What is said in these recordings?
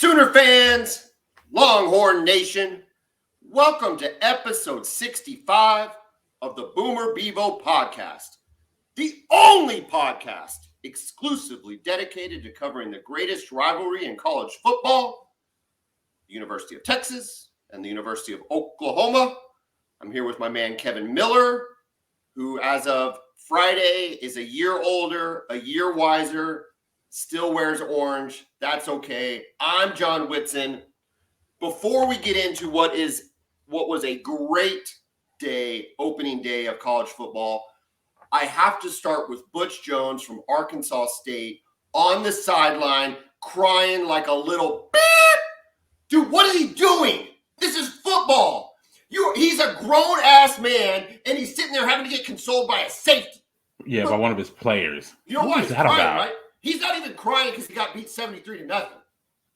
Sooner fans, Longhorn Nation, welcome to episode 65 of the Bevo Podcast, the only podcast exclusively dedicated to covering the greatest rivalry in college football, the University of Texas and the University of Oklahoma. I'm here with my man Kevin Miller, who as of Friday is a year older, a year wiser, still wears orange. That's okay. I'm John Whitson. Before we get into what was a great day, opening day of college football, I have to start with Butch Jones from Ark State on the sideline, crying like a little beep. Dude, what is he doing? This is football. He's a grown-ass man, and he's sitting there having to get consoled by a safety. Yeah, by one of his players. You know why he's crying, right? He's not even crying because he got beat 73-0,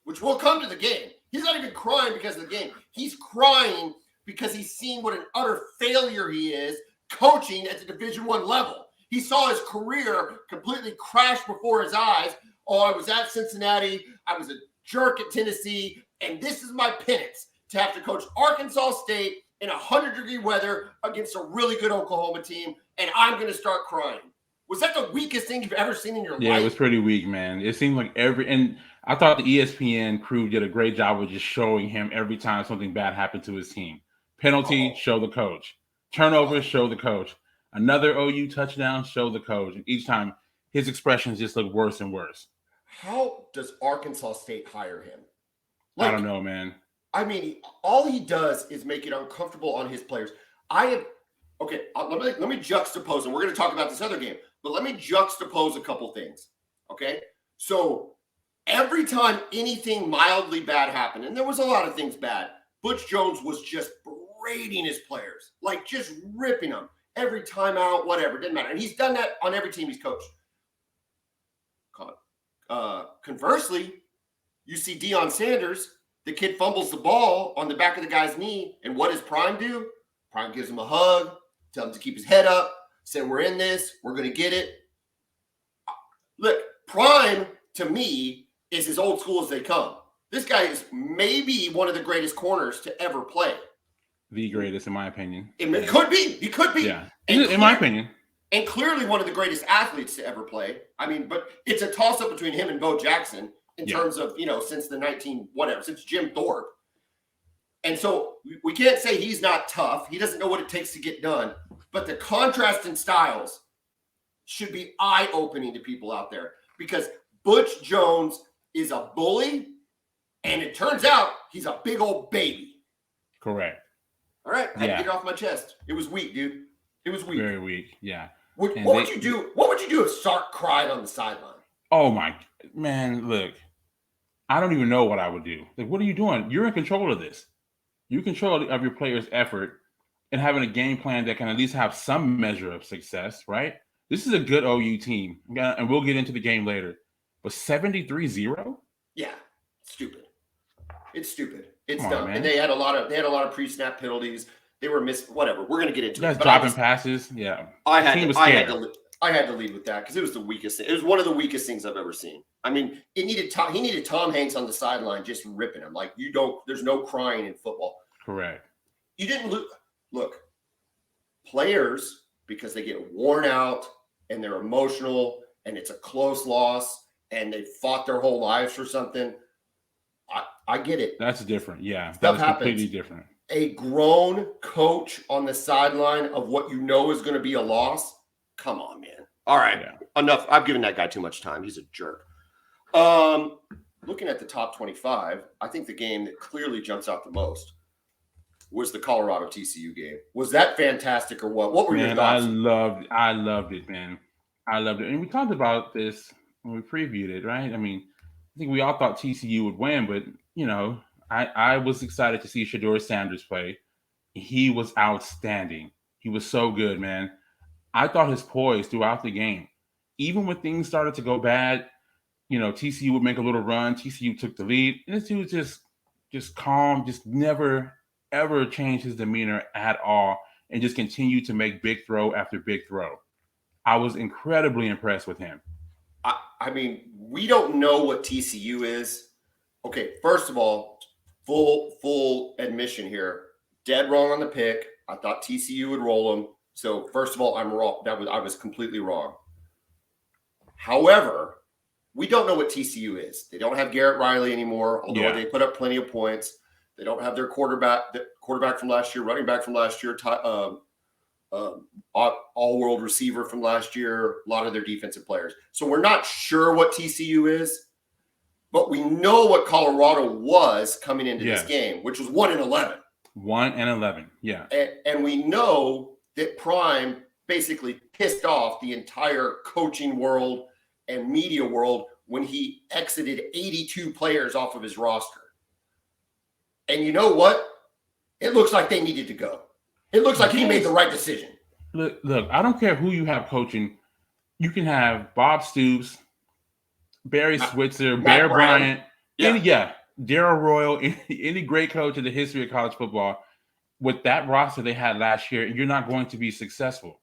which will come to the game. He's not even crying because of the game. He's crying because he's seen what an utter failure he is coaching at the Division I level. He saw his career completely crash before his eyes. Oh, I was at Cincinnati. I was a jerk at Tennessee. And this is my penance to have to coach Arkansas State in 100-degree weather against a really good Oklahoma team. And I'm going to start crying. Was that the weakest thing you've ever seen in your life? Yeah, it was pretty weak, man. It seemed like and I thought the ESPN crew did a great job of just showing him every time something bad happened to his team. Penalty, show the coach. Turnovers, show the coach. Another OU touchdown, show the coach. And each time, his expressions just look worse and worse. How does Arkansas State hire him? I don't know, man. I mean, all he does is make it uncomfortable on his players. Let me juxtapose, and we're going to talk about this other game, but let me juxtapose a couple things, okay? So every time anything mildly bad happened, and there was a lot of things bad, Butch Jones was just berating his players, like just ripping them every timeout, whatever, didn't matter. And he's done that on every team he's coached. Conversely, you see Deion Sanders, the kid fumbles the ball on the back of the guy's knee, and what does Prime do? Prime gives him a hug, tells him to keep his head up, said, we're in this, we're going to get it. Look, Prime, to me, is as old school as they come. This guy is maybe one of the greatest corners to ever play. The greatest, in my opinion. It could be. He could be. Yeah, in my opinion. And clearly one of the greatest athletes to ever play. I mean, but it's a toss-up between him and Bo Jackson in terms of, since since Jim Thorpe. And so we can't say he's not tough. He doesn't know what it takes to get done. But the contrast in styles should be eye-opening to people out there because Butch Jones is a bully, and it turns out he's a big old baby. Correct. All right. I had to get it off my chest. It was weak, dude. It was weak. Very weak, yeah. What would you do? What would you do if Sark cried on the sideline? Oh, my – man, look. I don't even know what I would do. Like, what are you doing? You're in control of this. You're in control of your players' effort and having a game plan that can at least have some measure of success, right? This is a good OU team, and we'll get into the game later. But 73-0? Yeah, stupid. It's stupid. It's dumb. And they had a lot of pre-snap penalties. They were missed. Whatever. We're gonna get into it. Dropping passes. Yeah. I had to lead with that because it was the weakest thing. It was one of the weakest things I've ever seen. I mean, he needed Tom Hanks on the sideline just ripping him. Like there's no crying in football. Correct. You didn't look. Players, because they get worn out and they're emotional and it's a close loss and they fought their whole lives for something. I get it. That's different. Yeah. Stuff that's happens. Completely different. A grown coach on the sideline of what you know is going to be a loss. Come on, man. All right. Yeah. Enough. I've given that guy too much time. He's a jerk. Looking at the top 25, I think the game that clearly jumps out the most was the Colorado TCU game. Was that fantastic or what? What were your thoughts? I loved it, man. I loved it. And we talked about this when we previewed it, right? I mean, I think we all thought TCU would win, but, I was excited to see Shedeur Sanders play. He was outstanding. He was so good, man. I thought his poise throughout the game, even when things started to go bad, TCU would make a little run. TCU took the lead. And this dude was just calm, just never, ever changed his demeanor at all and just continued to make big throw after big throw. I was incredibly impressed with him. I mean, we don't know what TCU is. Okay, first of all, full admission here. Dead wrong on the pick. I thought TCU would roll them. So first of all, I'm wrong. I was completely wrong. However, we don't know what TCU is. They don't have Garrett Riley anymore, although they put up plenty of points. They don't have their quarterback from last year, running back from last year, all-world receiver from last year, a lot of their defensive players. So we're not sure what TCU is, but we know what Colorado was coming into this game, which was 1-11. 1-11, yeah. And we know that Prime basically pissed off the entire coaching world and media world when he exited 82 players off of his roster. And you know what? It looks like they needed to go. It looks like he made the right decision. Look, I don't care who you have coaching. You can have Bob Stoops, Barry Switzer, Bear Bryant, Darryl Royal, any great coach in the history of college football. With that roster they had last year, you're not going to be successful.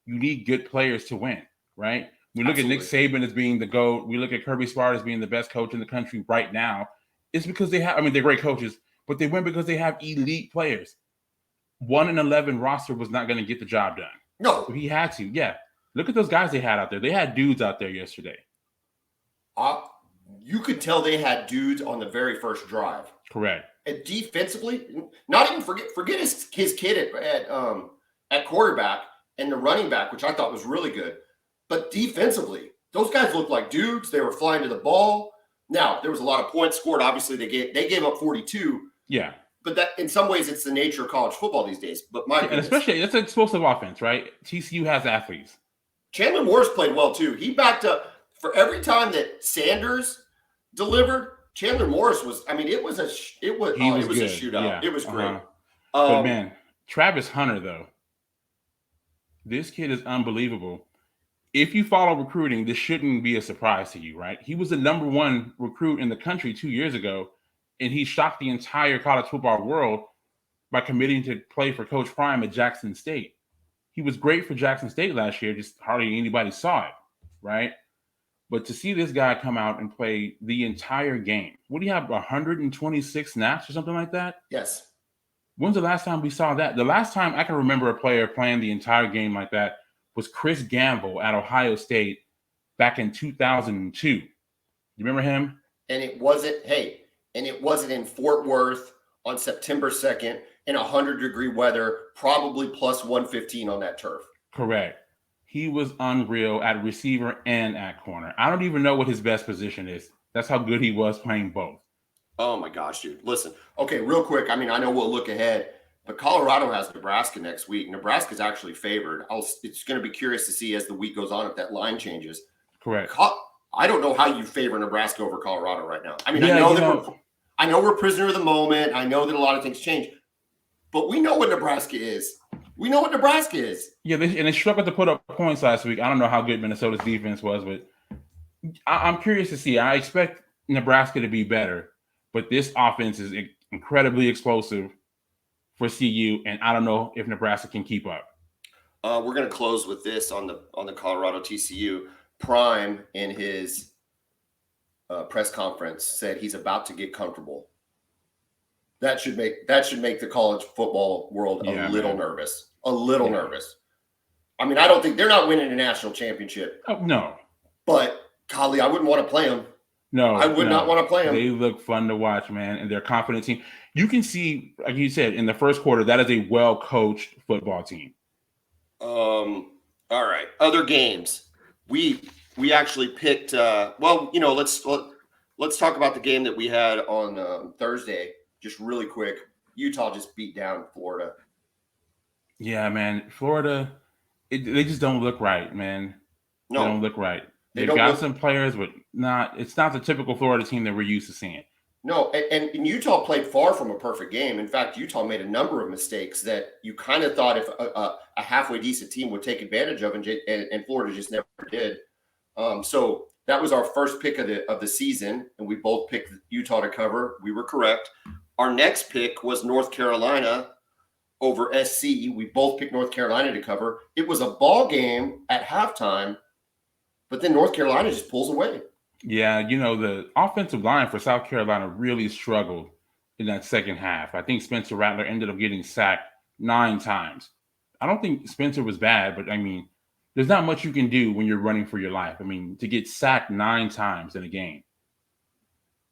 You need good players to win, right? We look at Nick Saban as being the GOAT. We look at Kirby Smart as being the best coach in the country right now. It's because they're great coaches, but they win because they have elite players. 1-11 roster was not going to get the job done. No. So he had to. Yeah. Look at those guys they had out there. They had dudes out there yesterday. You could tell they had dudes on the very first drive. Correct. And defensively, not even forget his kid at quarterback and the running back, which I thought was really good. But defensively, those guys looked like dudes. They were flying to the ball. Now, there was a lot of points scored. Obviously, they gave up 42. Yeah. But that, in some ways, it's the nature of college football these days. But my goodness. And especially, it's an explosive offense, right? TCU has athletes. Chandler Morris played well, too. He backed up for every time that Sanders delivered. Chandler Morris was, it was a shootout. Yeah. It was great. But man, Travis Hunter, though, this kid is unbelievable. If you follow recruiting, this shouldn't be a surprise to you, right? He was the number one recruit in the country 2 years ago, and he shocked the entire college football world by committing to play for Coach Prime at Jackson State. He was great for Jackson State last year, just hardly anybody saw it, right? But to see this guy come out and play the entire game, what do you have, 126 snaps or something like that? Yes. When's the last time we saw that? The last time I can remember a player playing the entire game like that was Chris Gamble at Ohio State back in 2002. You remember him? And it wasn't in Fort Worth on September 2nd in 100-degree weather, probably plus 115 on that turf. Correct. He was unreal at receiver and at corner. I don't even know what his best position is. That's how good he was playing both. Oh, my gosh, dude. Listen. Okay, real quick. I know we'll look ahead, but Colorado has Nebraska next week. Nebraska's actually favored. It's going to be curious to see as the week goes on if that line changes. Correct. I don't know how you favor Nebraska over Colorado right now. I know we're prisoner of the moment. I know that a lot of things change, but we know what Nebraska is. We know what Nebraska is. Yeah, they struggled to put up points last week. I don't know how good Minnesota's defense was, but I'm curious to see. I expect Nebraska to be better, but this offense is incredibly explosive for CU, and I don't know if Nebraska can keep up. We're going to close with this on the Colorado TCU. Prime in his press conference said he's about to get comfortable. That should make the college football world a little nervous. A little nervous. I don't think they're not winning a national championship. Oh, no. But golly, I wouldn't want to play them. No, I would not want to play them. They look fun to watch, man, and they're a confident team. You can see, like you said, in the first quarter, that is a well-coached football team. All right. Other games. We actually picked. Let's talk about the game that we had on Thursday. Just really quick. Utah just beat down Florida. Yeah, man. Florida, they just don't look right, man. No, they don't look right. They've got some players, but it's not the typical Florida team that we're used to seeing. No, and Utah played far from a perfect game. In fact, Utah made a number of mistakes that you kind of thought if a halfway decent team would take advantage of, and Florida just never did. So that was our first pick of the season, and we both picked Utah to cover. We were correct. Our next pick was North Carolina over SC. We both picked North Carolina to cover. It was a ball game at halftime, but then North Carolina just pulls away. Yeah, the offensive line for South Carolina really struggled in that second half. I think Spencer Rattler ended up getting sacked 9 times. I don't think Spencer was bad, but I mean, there's not much you can do when you're running for your life. I mean, to get sacked 9 times in a game.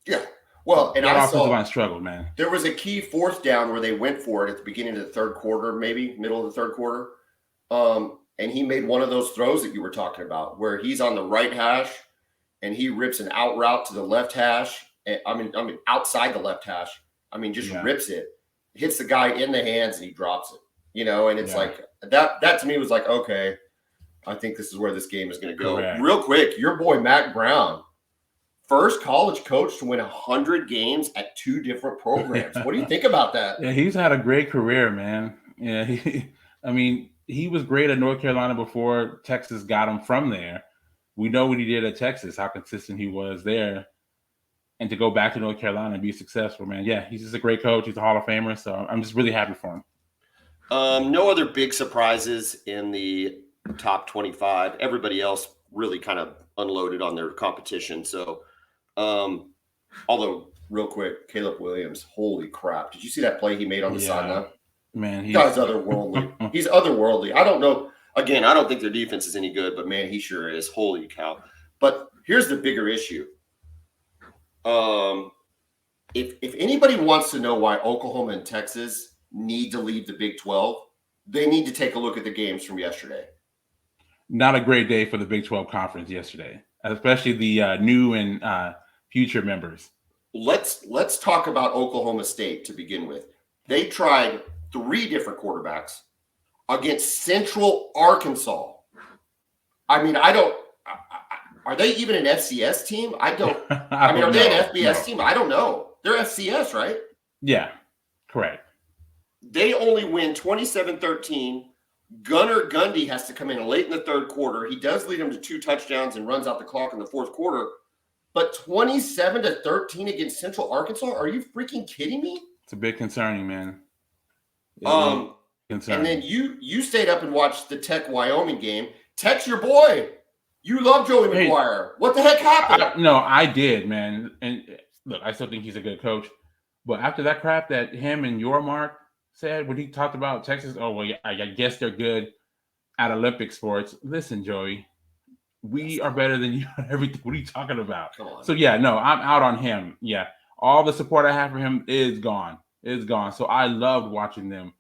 Yeah. Well, and that I offensive saw line struggled, man. there was a key fourth down where they went for it at the beginning of the third quarter, maybe middle of the third quarter. And he made one of those throws that you were talking about where he's on the right hash and he rips an out route to the left hash. I mean, outside the left hash. I mean, just rips it, hits the guy in the hands and he drops it, and it's like that to me was like, okay, I think this is where this game is going to go. Correct. Real quick, your boy, Mac Brown, first college coach to win 100 games at 2 different programs. What do you think about that? Yeah, he's had a great career, man. Yeah, he was great at North Carolina before Texas got him from there. We know what he did at Texas, how consistent he was there. And to go back to North Carolina and be successful, man. Yeah, he's just a great coach. He's a Hall of Famer. So I'm just really happy for him. No other big surprises in the top 25. Everybody else really kind of unloaded on their competition. So, although real quick, Caleb Williams, holy crap. Did you see that play he made on the sideline? Man, he's otherworldly. He's otherworldly. I don't know. Again, I don't think their defense is any good, but man, he sure is. Holy cow. But here's the bigger issue. If anybody wants to know why Oklahoma and Texas need to leave the Big 12, they need to take a look at the games from yesterday. Not a great day for the Big 12 conference yesterday, especially the new and future members. Let's talk about Oklahoma State to begin with. They tried 3 different quarterbacks against Central Arkansas. I mean, are they even an FCS team? Are they an FBS team? I don't know. They're FCS, right? Yeah, correct. They only win 27-13. Gunnar Gundy has to come in late in the third quarter. He does lead them to 2 touchdowns and runs out the clock in the fourth quarter. But 27-13 against Central Arkansas? Are you freaking kidding me? It's a bit concerning, man. Concerning. And then you stayed up and watched the Tech Wyoming game. Tech's your boy. You love Joey McGuire. What the heck happened? I did, man. And look, I still think he's a good coach. But after that crap that him and your Mark said when he talked about Texas, I guess they're good at Olympic sports. Listen, Joey, we are better than you at everything. What are you talking about? Come on. So, I'm out on him. Yeah, all the support I have for him is gone. It's gone. So I loved watching them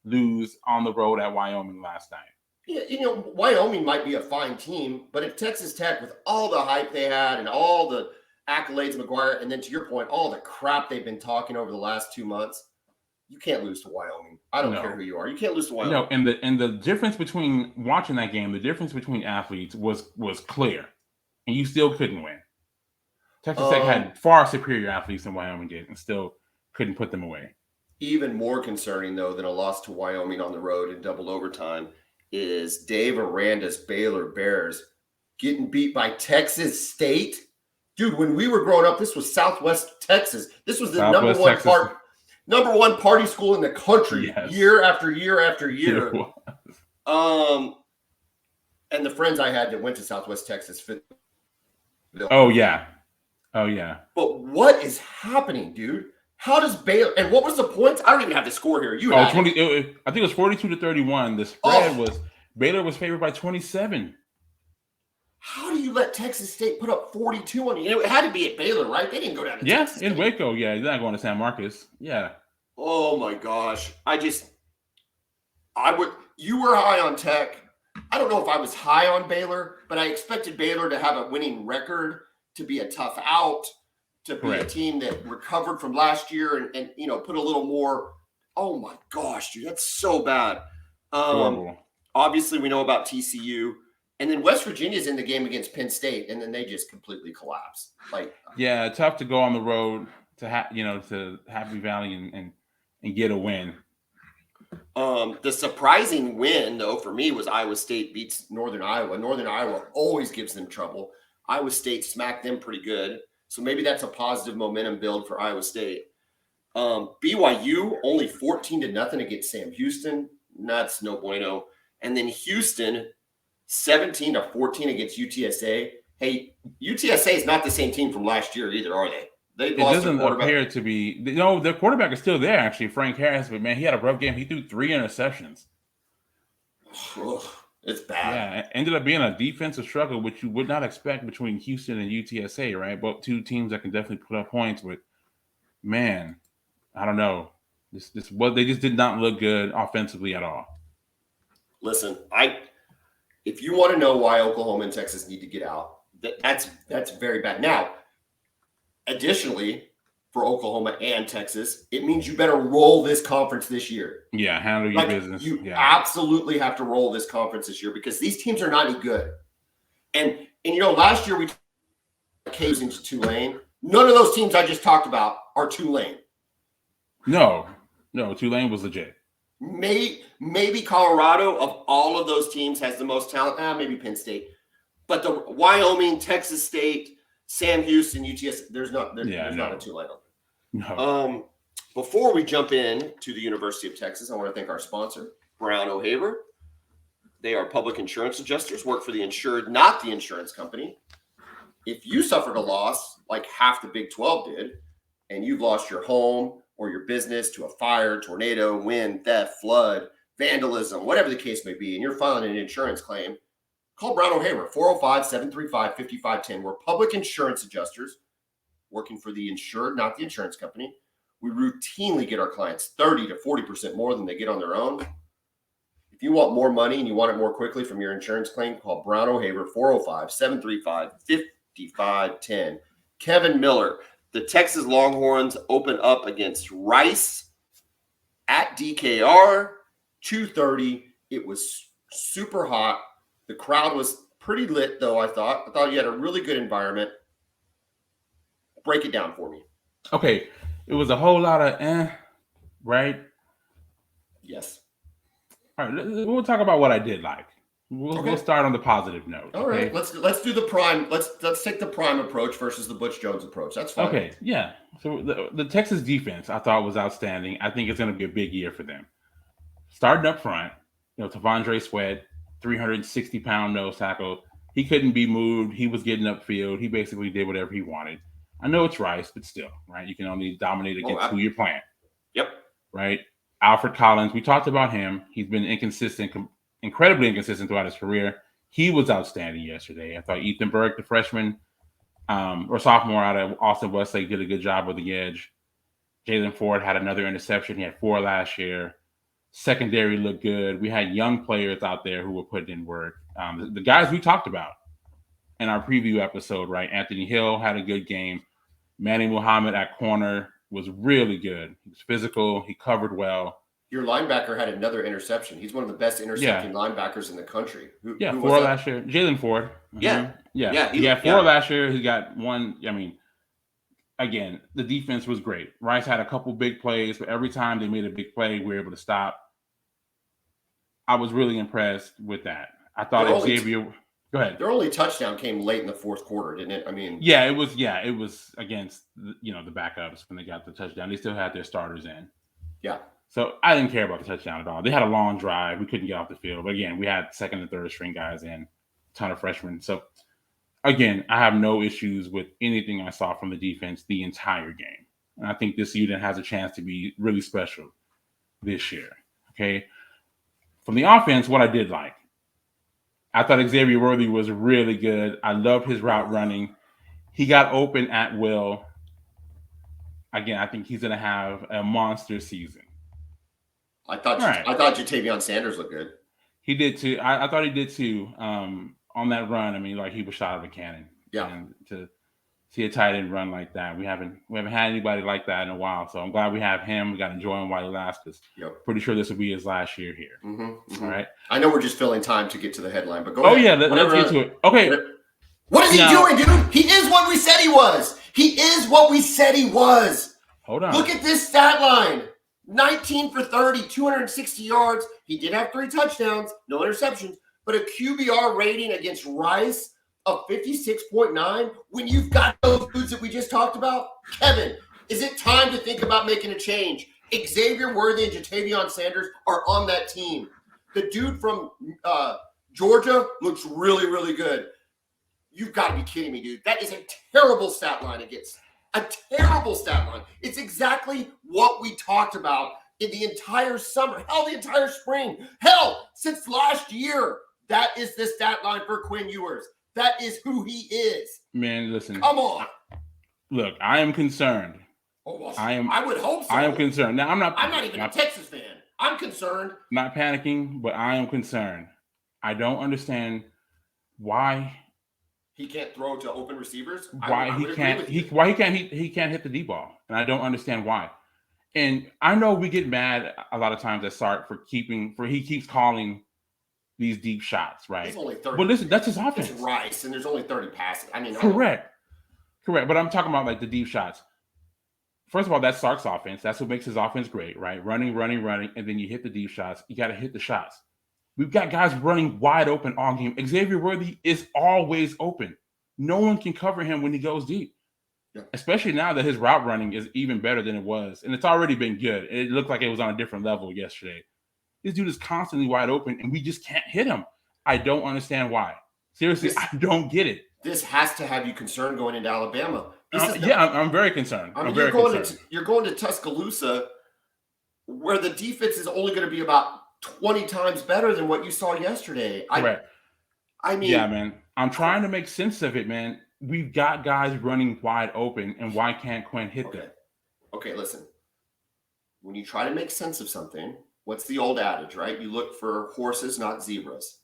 lose on the road at Wyoming last night. Yeah, Wyoming might be a fine team, but if Texas Tech, with all the hype they had and all the accolades of McGuire, and then to your point, all the crap they've been talking over the last 2 months, you can't lose to Wyoming. I don't care who you are. You can't lose to Wyoming. No, and the difference between watching that game, the difference between athletes was clear, and you still couldn't win. Texas Tech had far superior athletes than Wyoming did, and still couldn't put them away. Even more concerning, though, than a loss to Wyoming on the road in double overtime is Dave Aranda's Baylor Bears getting beat by Texas State. Dude, when we were growing up, this was Southwest Texas. This was the number one party school in the country, year after year after year. And the friends I had that went to Southwest Texas fit. Oh yeah. But what is happening, dude? How does Baylor, and what was the points? I don't even have the score here. I think it was 42-31. The spread was Baylor was favored by 27. How do you let Texas State put up 42 on you? It had to be at Baylor, right? They didn't go down to Texas State. In Waco. Yeah, they're not going to San Marcos. Yeah. Oh my gosh. You were high on Tech. I don't know if I was high on Baylor, but I expected Baylor to have a winning record, to be a tough out, to be a team that recovered from last year and put a little more. Oh my gosh, dude, that's so bad. Obviously, we know about TCU, and then West Virginia's in the game against Penn State, and then they just completely collapse. Tough to go on the road to Happy Valley and get a win. The surprising win, though, for me was Iowa State beats Northern Iowa. Northern Iowa always gives them trouble. Iowa State smacked them pretty good. So maybe that's a positive momentum build for Iowa State. BYU only 14-0 against Sam Houston. That's no bueno. And then Houston 17-14 against UTSA. Hey, UTSA is not the same team from last year either, are they? They It doesn't appear to be. No, their quarterback is still there, actually, Frank Harris. But, man, he had a rough game. He threw 3 interceptions. It's bad. Yeah, it ended up being a defensive struggle, which you would not expect between Houston and UTSA, right? Both two teams that can definitely put up points. But, man, I don't know. They just did not look good offensively at all. Listen, if you want to know why Oklahoma and Texas need to get out, that's very bad. Now, additionally, for Oklahoma and Texas, it means you better roll this conference this year. Yeah, handle your business. You absolutely have to roll this conference this year because these teams are not any good. And last year we came into Tulane. None of those teams I just talked about are Tulane. No, Tulane was legit. Maybe Colorado of all of those teams has the most talent. Maybe Penn State, but the Wyoming, Texas State, Sam Houston, UTS. There's not a Tulane. No. Before we jump in to the University of Texas, I want to thank our sponsor, Brown O'Haver. They are public insurance adjusters, work for the insured, not the insurance company. If you suffered a loss like half the Big 12 did, and you've lost your home or your business to a fire, tornado, wind, theft, flood, vandalism, whatever the case may be, and you're filing an insurance claim, call Brown O'Haver, 405-735-5510. We're public insurance adjusters working for the insured, not the insurance company. We routinely get our clients 30 to 40% more than they get on their own. If you want more money and you want it more quickly from your insurance claim, call Brown O'Haver, 405-735-5510. Kevin Miller, the Texas Longhorns open up against Rice at DKR, 2:30. It was super hot. The crowd was pretty lit, though, I thought. You had a really good environment. Break it down for me. Okay. It was a whole lot of right? Yes. All right. We'll talk about what I did like. We'll start on the positive note. All right. Let's do the prime. Let's take the prime approach versus the Butch Jones approach. That's fine. Okay. Yeah. So the Texas defense I thought was outstanding. I think it's going to be a big year for them. Starting up front, T'Vondre Sweat, 360-pound nose tackle. He couldn't be moved. He was getting upfield. He basically did whatever he wanted. I know it's Rice, but still, right? You can only dominate against who you're playing. Yep. Right? Alfred Collins, we talked about him. He's been incredibly inconsistent throughout his career. He was outstanding yesterday. I thought Ethan Burke, the freshman or sophomore out of Austin Westlake, did a good job with the edge. Jalen Ford had another interception. He had 4 last year. Secondary looked good. We had young players out there who were putting in work. The guys we talked about in our preview episode, right? Anthony Hill had a good game. Manny Muhammad at corner was really good. He was physical. He covered well. Your linebacker had another interception. He's one of the best intercepting linebackers in the country. Who 4 last year. Jalen Ford. Yeah. He had 4 last year. He got 1. I mean, again, the defense was great. Rice had a couple big plays, but every time they made a big play, we were able to stop. I was really impressed with that. I thought Xavier. Go ahead. Their only touchdown came late in the fourth quarter, didn't it? I mean, it was against the backups when they got the touchdown. They still had their starters in. Yeah. So I didn't care about the touchdown at all. They had a long drive. We couldn't get off the field. But again, we had second and third string guys in, a ton of freshmen. So again, I have no issues with anything I saw from the defense the entire game. And I think this unit has a chance to be really special this year. Okay. From the offense, what I did like, I thought Xavier Worthy was really good. I loved his route running. He got open at will. Again, I think he's going to have a monster season. I thought Jatavion Sanders looked good. He did too. I thought he did too. On that run, I mean, like he was shot out of a cannon. Yeah. And to see a tight end run like that, we haven't had anybody like that in a while. So I'm glad we have him. We got to enjoy him while he lasts. Because pretty sure this will be his last year here. Mm-hmm, mm-hmm. All right. I know we're just filling time to get to the headline, but go ahead. Oh yeah, let's get to it. Okay. What is he doing, dude? He is what we said he was. He is what we said he was. Hold on. Look at this stat line. 19 for 30, 260 yards. He did have 3 touchdowns, no interceptions, but a QBR rating against Rice of 56.9 when you've got those dudes that we just talked about. Kevin, is it time to think about making a change? Xavier Worthy and Jatavion Sanders are on that team. The dude from Georgia looks really, really good. You've got to be kidding me, dude. That is a terrible stat line against. A terrible stat line. It's exactly what we talked about in the entire summer. Hell, the entire spring. Hell, since last year. That is the stat line for Quinn Ewers. That is who he is. Man, listen. Come on. Look, I am concerned. Oh, well, I would hope so. I am concerned. Now, I'm not even a Texas fan. I'm concerned. Not panicking, but I am concerned. I don't understand why he can't throw to open receivers. Why he can't hit the deep ball, and I don't understand why. And I know we get mad a lot of times at Sark he keeps calling these deep shots, right? He's only 30. But listen, that's his offense. It's Rice, and there's only 30 passes. I mean, correct. But I'm talking about like the deep shots. First of all, that's Sark's offense. That's what makes his offense great, right? Running, and then you hit the deep shots. You got to hit the shots. We've got guys running wide open all game. Xavier Worthy is always open. No one can cover him when he goes deep, especially now that his route running is even better than it was. And it's already been good. It looked like it was on a different level yesterday. This dude is constantly wide open, and we just can't hit him. I don't understand why. Seriously, I don't get it. This has to have you concerned going into Alabama. I'm very concerned. You're going to Tuscaloosa, where the defense is only going to be about 20 times better than what you saw yesterday. Correct. I mean, yeah, man. I'm trying to make sense of it, man. We've got guys running wide open, and why can't Quinn hit them? Okay, listen. When you try to make sense of something, what's the old adage, right? You look for horses, not zebras.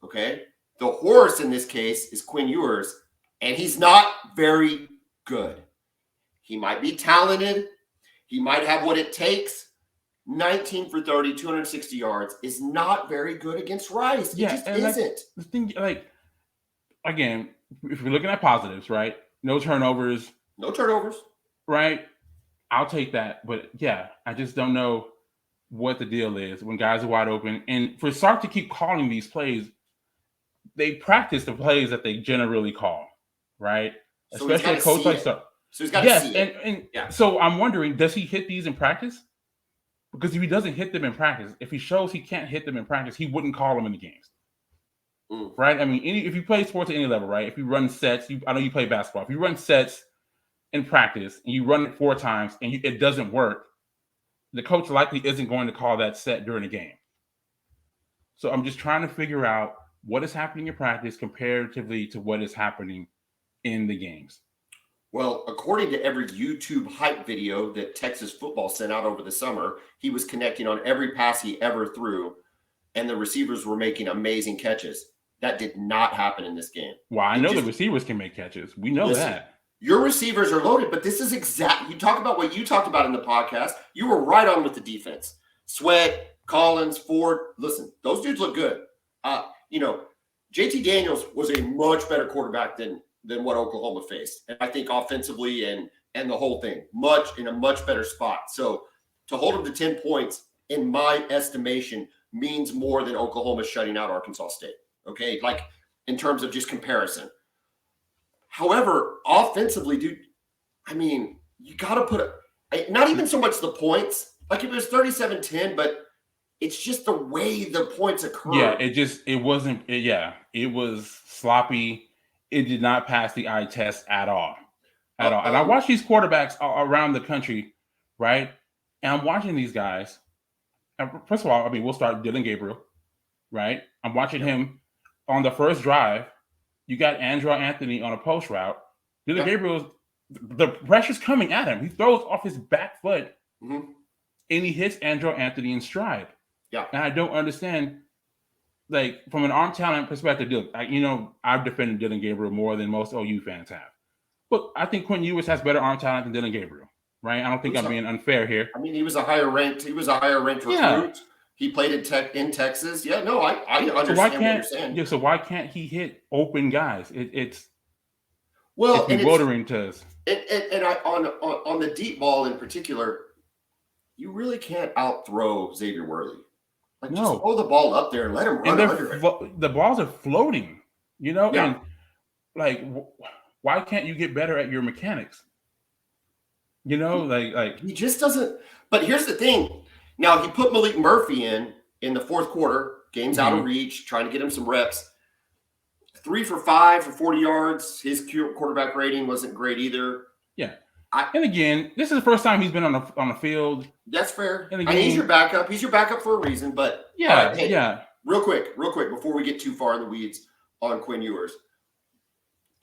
Okay? The horse in this case is Quinn Ewers, and he's not very good. He might be talented. He might have what it takes. 19 for 30, 260 yards is not very good against Rice. It just isn't. The thing, again, if we're looking at positives, right? No turnovers. Right? I'll take that. But yeah, I just don't know what the deal is when guys are wide open. And for Sark to keep calling these plays, they practice the plays that they generally call, right? So especially a coach like Sark. So he's got to see it. And so I'm wondering, does he hit these in practice? Because if he doesn't hit them in practice, if he shows he can't hit them in practice, he wouldn't call them in the games. Right? I mean, if you play sports at any level, right? If you run sets, I know you play basketball. If you run sets in practice and you run it 4 times and it doesn't work, the coach likely isn't going to call that set during the game. So I'm just trying to figure out what is happening in practice comparatively to what is happening in the games. Well, according to every YouTube hype video that Texas football sent out over the summer, he was connecting on every pass he ever threw, and the receivers were making amazing catches. That did not happen in this game. Well, I know the receivers can make catches. We know that. Your receivers are loaded, but this is you talk about what you talked about in the podcast. You were right on with the defense. Sweat, Collins, Ford. Listen, those dudes look good. JT Daniels was a much better quarterback than what Oklahoma faced. And I think offensively and the whole thing, in a much better spot. So to hold them to 10 points, in my estimation, means more than Oklahoma shutting out Arkansas State. Okay? Like in terms of just comparison. However, offensively, dude, I mean, you got to put not even so much the points. Like it was 37-10, but it's just the way the points occur. Yeah, it was sloppy. It did not pass the eye test at all. And I watch these quarterbacks around the country, right? And I'm watching these guys. And first of all, I mean, we'll start Dylan Gabriel, right? I'm watching him on the first drive. You got Andrew Anthony on a post route. Dylan Gabriel, the pressure's coming at him. He throws off his back foot, and he hits Andrew Anthony in stride. Yeah. And I don't understand. Like, from an arm talent perspective, I've defended Dylan Gabriel more than most OU fans have. But I think Quinn Ewers has better arm talent than Dylan Gabriel, right? I don't think I'm being unfair here. I mean, he was a higher ranked recruit. Yeah. He played in Texas. Yeah, no, I understand what you're saying. Yeah, so why can't he hit open guys? It's bewildering to us. And on the deep ball in particular, you really can't out-throw Xavier Worthy. Like, just throw the ball up there and let him run under it. The balls are floating, and like, why can't you get better at your mechanics? Like he just doesn't. But here's the thing. Now, he put Malik Murphy in the fourth quarter. Game's out of reach, trying to get him some reps. 3 for 5 for 40 yards. His quarterback rating wasn't great either. Yeah. And again, this is the first time he's been on the field. That's fair. And he's your backup. He's your backup for a reason. But yeah. Real quick, before we get too far in the weeds on Quinn Ewers.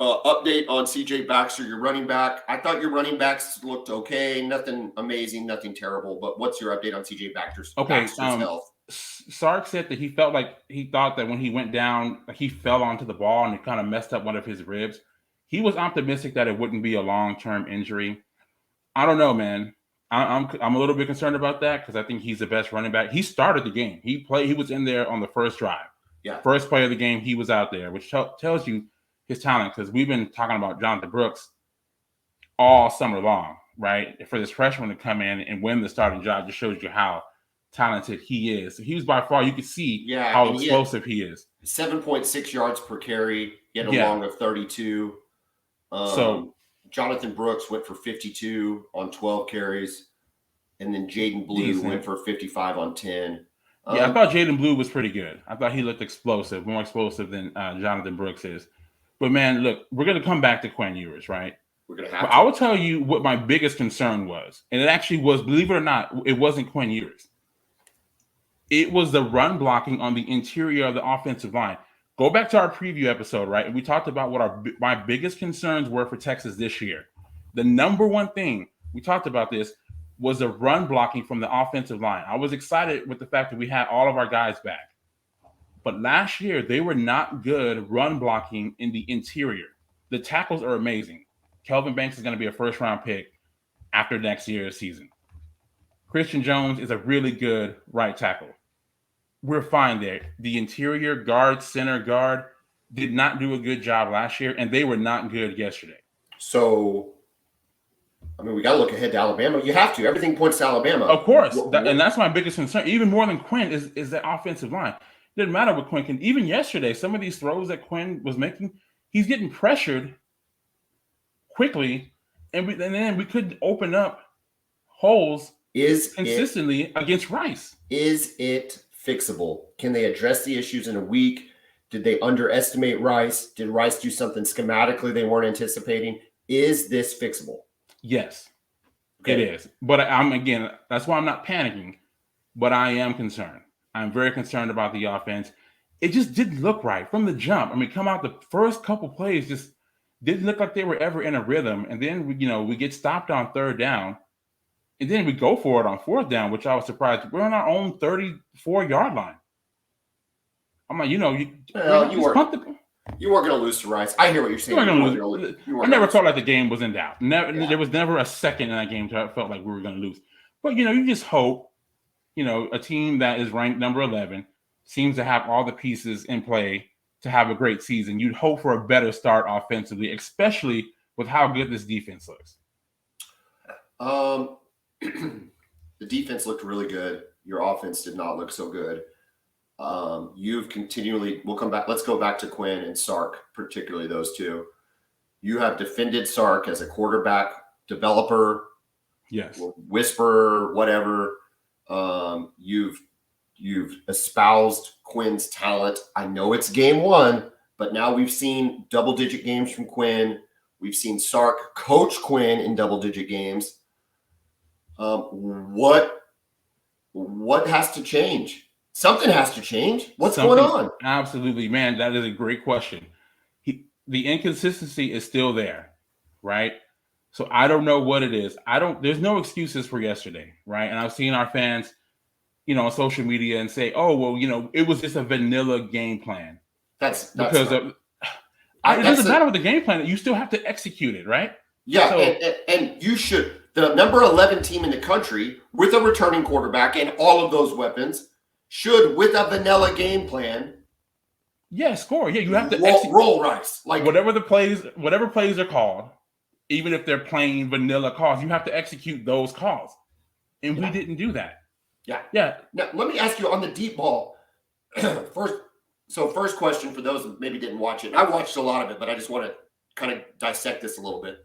Update on CJ Baxter, your running back. I thought your running backs looked okay. Nothing amazing, nothing terrible. But what's your update on CJ Baxter's health? Sark said that he thought that when he went down, he fell onto the ball and it kind of messed up one of his ribs. He was optimistic that it wouldn't be a long-term injury. I don't know, man. I'm a little bit concerned about that because I think he's the best running back. He started the game. He was in there on the first drive. Yeah. First play of the game, he was out there, which tells you his talent, because we've been talking about Jonathan Brooks all summer long, right? For this freshman to come in and win the starting job just shows you how talented he is. He was by far, you could see how explosive he is. 7.6 yards per carry. He had a long of 32. So Jonathan Brooks went for 52 on 12 carries, and then Jaden Blue went for 55 on 10. I thought Jaden Blue was pretty good. I thought he looked explosive, more explosive than Jonathan Brooks is. But, man, look, we're going to come back to Quinn Ewers, right? We're going to have to. I will tell you what my biggest concern was. And it actually was, believe it or not, it wasn't Quinn Ewers. It was the run blocking on the interior of the offensive line. Go back to our preview episode, right? And we talked about what my biggest concerns were for Texas this year. The number one thing, we talked about this, was the run blocking from the offensive line. I was excited with the fact that we had all of our guys back. But last year, they were not good run blocking in the interior. The tackles are amazing. Kelvin Banks is going to be a first-round pick after next year's season. Christian Jones is a really good right tackle. We're fine there. The interior guard, center guard, did not do a good job last year, and they were not good yesterday. So, I mean, we got to look ahead to Alabama. You have to. Everything points to Alabama. Of course. And that's my biggest concern. Even more than Quinn is the offensive line. Didn't matter what Quinn can. Even yesterday, some of these throws that Quinn was making, he's getting pressured quickly, and then we could open up holes consistently against Rice. Is it fixable? Can they address the issues in a week? Did they underestimate Rice? Did Rice do something schematically they weren't anticipating? Is this fixable? Yes, it is. But that's why I'm not panicking, but I am concerned. I'm very concerned about the offense. It just didn't look right from the jump. I mean, come out the first couple plays just didn't look like they were ever in a rhythm. And then we get stopped on third down, and then we go for it on fourth down, which I was surprised. We're on our own 34-yard line. I'm like, you weren't going to lose to Rice. I hear what you're saying. I never felt like the game was in doubt. There was never a second in that game that I felt like we were going to lose. But you just hope. A team that is ranked number 11 seems to have all the pieces in play to have a great season. You'd hope for a better start offensively, especially with how good this defense looks. The defense looked really good. Your offense did not look so good. You've continually – we'll come back. Let's go back to Quinn and Sark, particularly those two. You have defended Sark as a quarterback developer, yes, whisperer, whatever. You've espoused Quinn's talent. I know it's game one, but now we've seen double-digit games from Quinn. We've seen Sark coach Quinn in double-digit games. What has to change? Something has to change. What's going on? Absolutely, man. That is a great question. The inconsistency is still there, right? So I don't know what it is. There's no excuses for yesterday, right? And I've seen our fans, on social media and say, oh, well, it was just a vanilla game plan. It doesn't matter with the game plan. You still have to execute it, right? Yeah, and you should. The number 11 team in the country with a returning quarterback and all of those weapons should, with a vanilla game plan, score. Yeah, you have to roll Rice. Like whatever plays are called, even if they're playing vanilla calls, you have to execute those calls. And we didn't do that. Yeah. Now, let me ask you on the deep ball. First question for those who maybe didn't watch it. I watched a lot of it, but I just want to kind of dissect this a little bit.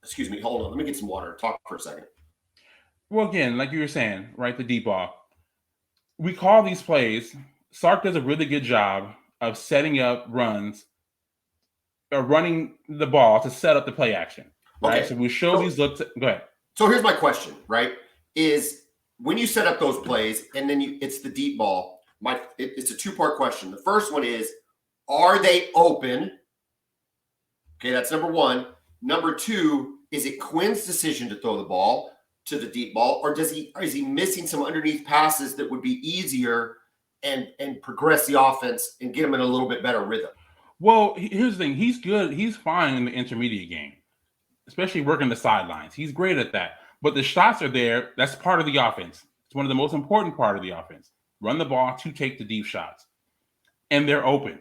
Excuse me. Hold on. Let me get some water. Talk for a second. Well, again, like you were saying, right, the deep ball. We call these plays. Sark does a really good job of setting up runs running the ball to set up the play action, right? Okay. So we show these looks. Go ahead. So here's my question, right? Is when you set up those plays and then it's the deep ball, it's a two-part question. The first one is, are they open? Okay, that's number one. Number two, is it Quinn's decision to throw the ball to the deep ball, or is he missing some underneath passes that would be easier and progress the offense and get him in a little bit better rhythm? Well, here's the thing. He's good. He's fine in the intermediate game, especially working the sidelines. He's great at that. But the shots are there. That's part of the offense. It's one of the most important part of the offense. Run the ball to take the deep shots. And they're open.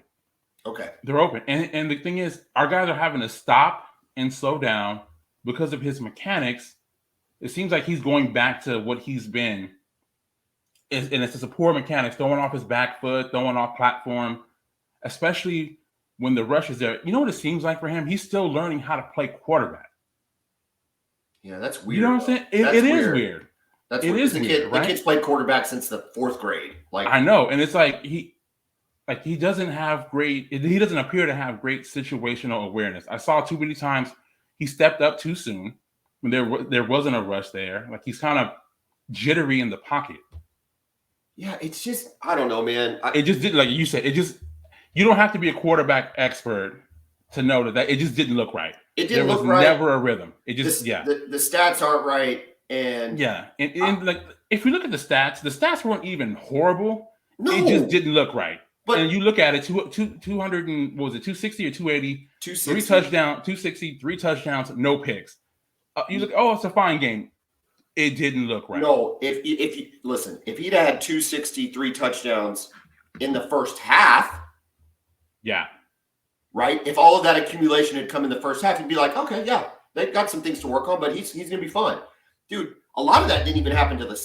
Okay. They're open. And the thing is, our guys are having to stop and slow down because of his mechanics. It seems like he's going back to what he's been. And it's just a poor mechanics, throwing off his back foot, throwing off platform, especially when the rush is there. You know what it seems like for him? He's still learning how to play quarterback. Yeah, that's weird. You know what I'm saying? It is weird. That's it weird. is weird, right? The kid's played quarterback since the 4th grade. Like, I know, and it's like he doesn't appear to have great situational awareness. I saw too many times he stepped up too soon when there wasn't a rush there. Like, he's kind of jittery in the pocket. Yeah, it's just, I don't know, man. It just did, like you said, you don't have to be a quarterback expert to know that it just didn't look right. It didn't look right. There was never a rhythm. It just, the stats aren't right. And yeah. And like, if you look at the stats weren't even horrible. No. It just didn't look right. But, and you look at it, 200 and what was it, 260 or 280? 260. 260, 3 touchdowns, no picks. You look, it's a fine game. It didn't look right. No, if you listen, if he'd had 263 touchdowns in the first half, yeah, right. If all of that accumulation had come in the first half, you'd be like, okay, yeah, they've got some things to work on, but he's gonna be fine, dude. A lot of that didn't even happen to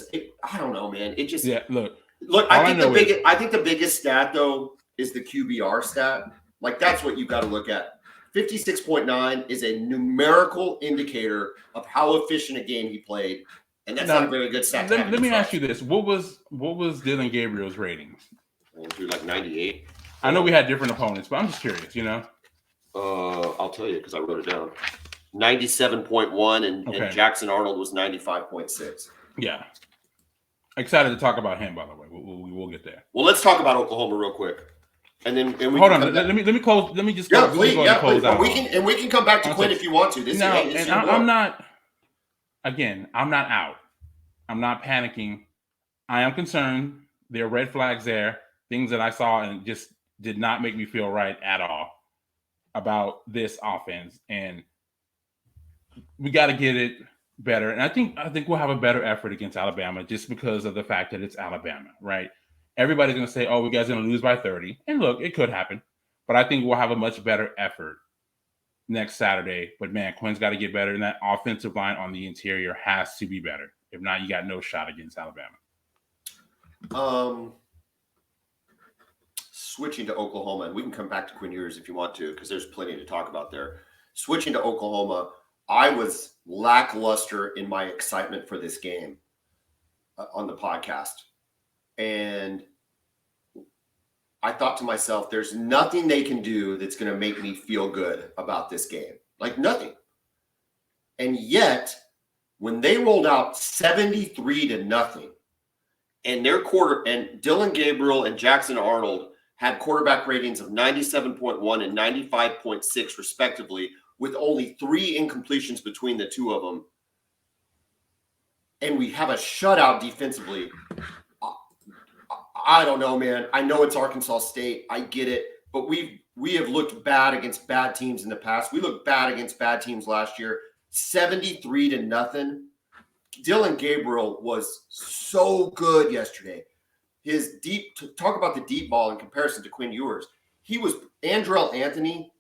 I don't know, man. It just Look. I think the biggest stat though is the QBR stat. Like, that's what you got to look at. 56.9 is a numerical indicator of how efficient a game he played, and that's not a very good stat. Let me ask you this: what was Dylan Gabriel's ratings? Like 98. I know we had different opponents, but I'm just curious. I'll tell you because I wrote it down. 97.1, and Jackson Arnold was 95.6. Yeah. Excited to talk about him, by the way. We'll get there. Well, let's talk about Oklahoma real quick, and then we hold on. Let me close. Let me just please. Out. We can come back to Quinn if you want to. I'm not. Again, I'm not out. I'm not panicking. I am concerned. There are red flags there, things that I saw and just did not make me feel right at all about this offense, and we got to get it better. And I think we'll have a better effort against Alabama just because of the fact that it's Alabama, right? Everybody's going to say, you guys are going to lose by 30. And look, it could happen. But I think we'll have a much better effort next Saturday. But, man, Quinn's got to get better. And that offensive line on the interior has to be better. If not, you got no shot against Alabama. Switching to Oklahoma, and we can come back to Quinn Ewers if you want to, because there's plenty to talk about there. Switching to Oklahoma, I was lackluster in my excitement for this game on the podcast. And I thought to myself, there's nothing they can do that's going to make me feel good about this game. Like, nothing. And yet, when they rolled out 73-0, and and Dylan Gabriel and Jackson Arnold had quarterback ratings of 97.1 and 95.6 respectively, with only 3 incompletions between the two of them, and we have a shutout defensively. I don't know, man. I know it's Arkansas State. I get it. But we have looked bad against bad teams in the past. We looked bad against bad teams last year. 73-0. Dylan Gabriel was so good yesterday. His talk about the deep ball in comparison to Quinn Ewers. Andrell Anthony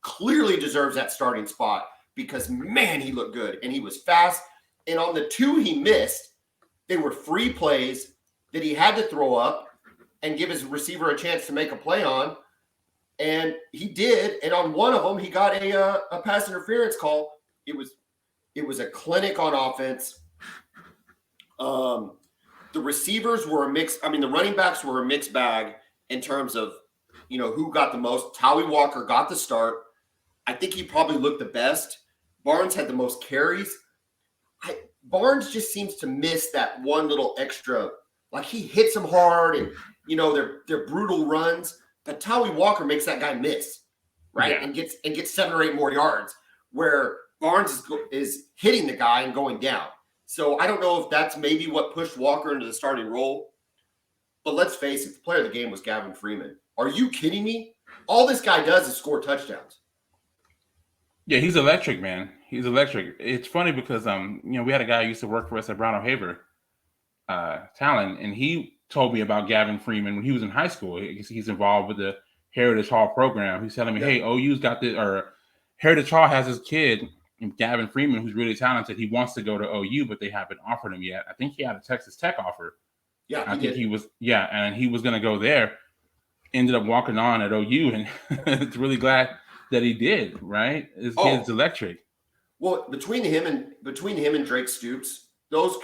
clearly deserves that starting spot because, man, he looked good and he was fast. And on the 2 he missed, they were free plays that he had to throw up and give his receiver a chance to make a play on. And he did. And on one of them, he got a pass interference call. It was a clinic on offense. The receivers were a mix. I mean, the running backs were a mixed bag in terms of, who got the most. Tally Walker got the start. I think he probably looked the best. Barnes had the most carries. Barnes just seems to miss that one little extra. Like he hits them hard, and they're brutal runs. But Tawee Walker makes that guy miss, right? Yeah. And gets 7 or 8 more yards. Where Barnes is hitting the guy and going down. So I don't know if that's maybe what pushed Walker into the starting role. But let's face it, the player of the game was Gavin Freeman. Are you kidding me? All this guy does is score touchdowns. Yeah, he's electric, man. He's electric. It's funny because we had a guy who used to work for us at Brown O'Haver, Talon, and he told me about Gavin Freeman when he was in high school. He's involved with the Heritage Hall program. He's telling me, hey, OU's got this, or Heritage Hall has this kid, Gavin Freeman, who's really talented. He wants to go to OU, but they haven't offered him yet. I think he had a Texas Tech offer. Yeah, I think he was. Yeah, and he was going to go there. Ended up walking on at OU, and it's really glad that he did. Right, his kid's electric. Well, between him and Drake Stoops, those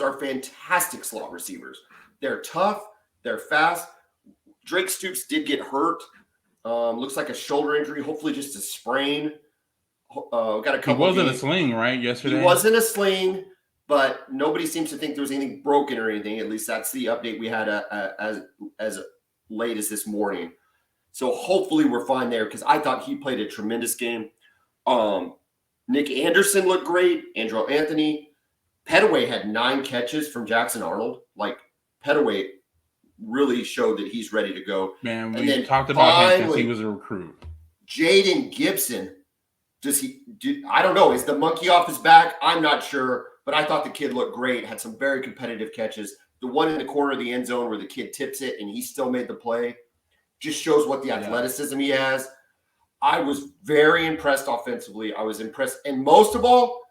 are fantastic slot receivers. They're tough. They're fast. Drake Stoops did get hurt. Looks like a shoulder injury. Hopefully, just a sprain. Got a couple. He wasn't a sling, right? Yesterday, he wasn't a sling, but nobody seems to think there was anything broken or anything. At least that's the update we had as late as this morning. So hopefully we're fine there because I thought he played a tremendous game. Nick Anderson looked great. Andrew Anthony. Pettaway had 9 catches from Jackson Arnold. Like Pettaway really showed that he's ready to go. Man, we talked about him since he was a recruit. Jaden Gibson. I don't know. Is the monkey off his back? I'm not sure. But I thought the kid looked great. Had some very competitive catches. The one in the corner of the end zone where the kid tips it and he still made the play just shows what the athleticism he has. I was very impressed offensively. I was impressed. And most of all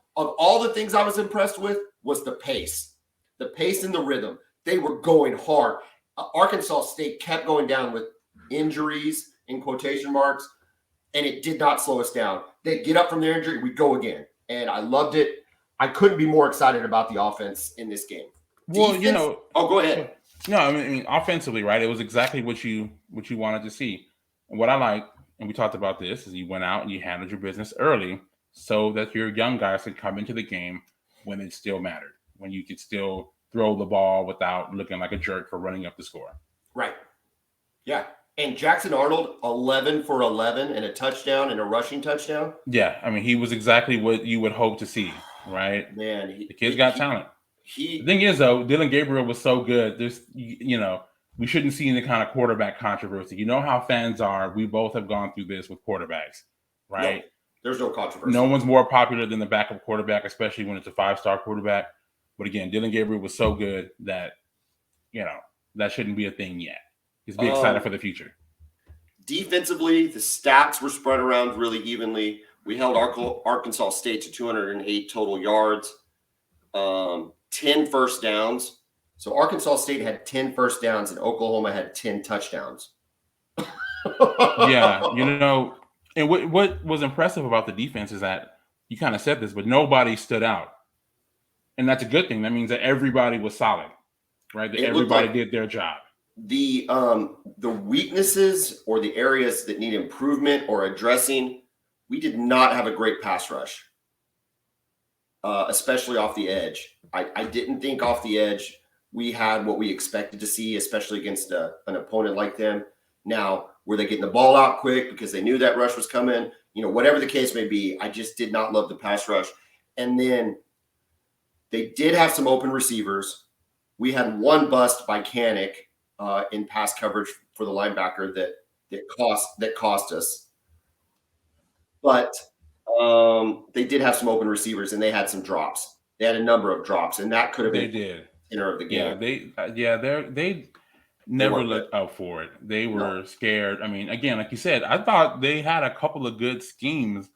the things I was impressed with was the pace. The pace and the rhythm. They were going hard. Arkansas State kept going down with injuries, in quotation marks, and it did not slow us down. They'd get up from their injury, we'd go again. And I loved it. I couldn't be more excited about the offense in this game. Well, Defense, go ahead. No, I mean offensively, right? It was exactly what you wanted to see. And what I like, and we talked about this, is you went out and you handled your business early so that your young guys could come into the game when it still mattered, when you could still throw the ball without looking like a jerk for running up the score. Right. Yeah. And Jackson Arnold, 11 for 11 and a touchdown and a rushing touchdown. Yeah. I mean, he was exactly what you would hope to see, right? Man. The kid's got talent. The thing is, though, Dylan Gabriel was so good. There's, we shouldn't see any kind of quarterback controversy. You know how fans are. We both have gone through this with quarterbacks, right? No, there's no controversy. No one's more popular than the backup quarterback, especially when it's a 5-star quarterback. But again, Dylan Gabriel was so good that, that shouldn't be a thing yet. Just be excited for the future. Defensively, the stats were spread around really evenly. We held Arkansas State to 208 total yards. 10 first downs. So Arkansas State had 10 first downs and Oklahoma had 10 touchdowns. Yeah, and what was impressive about the defense is that you kind of said this, but nobody stood out. And that's a good thing. That means that everybody was solid, right? That everybody did their job. The weaknesses or the areas that need improvement or addressing, we did not have a great pass rush. Especially off the edge. I didn't think off the edge we had what we expected to see, especially against an opponent like them. Now, were they getting the ball out quick because they knew that rush was coming? Whatever the case may be, I just did not love the pass rush. And then they did have some open receivers. We had one bust by Kanik in pass coverage for the linebacker that cost us. But they did have some open receivers and they had some drops. They had a number of drops, and that could have been the center of the game. They never looked out for it. They were scared. I mean, again, like you said, I thought they had a couple of good schemes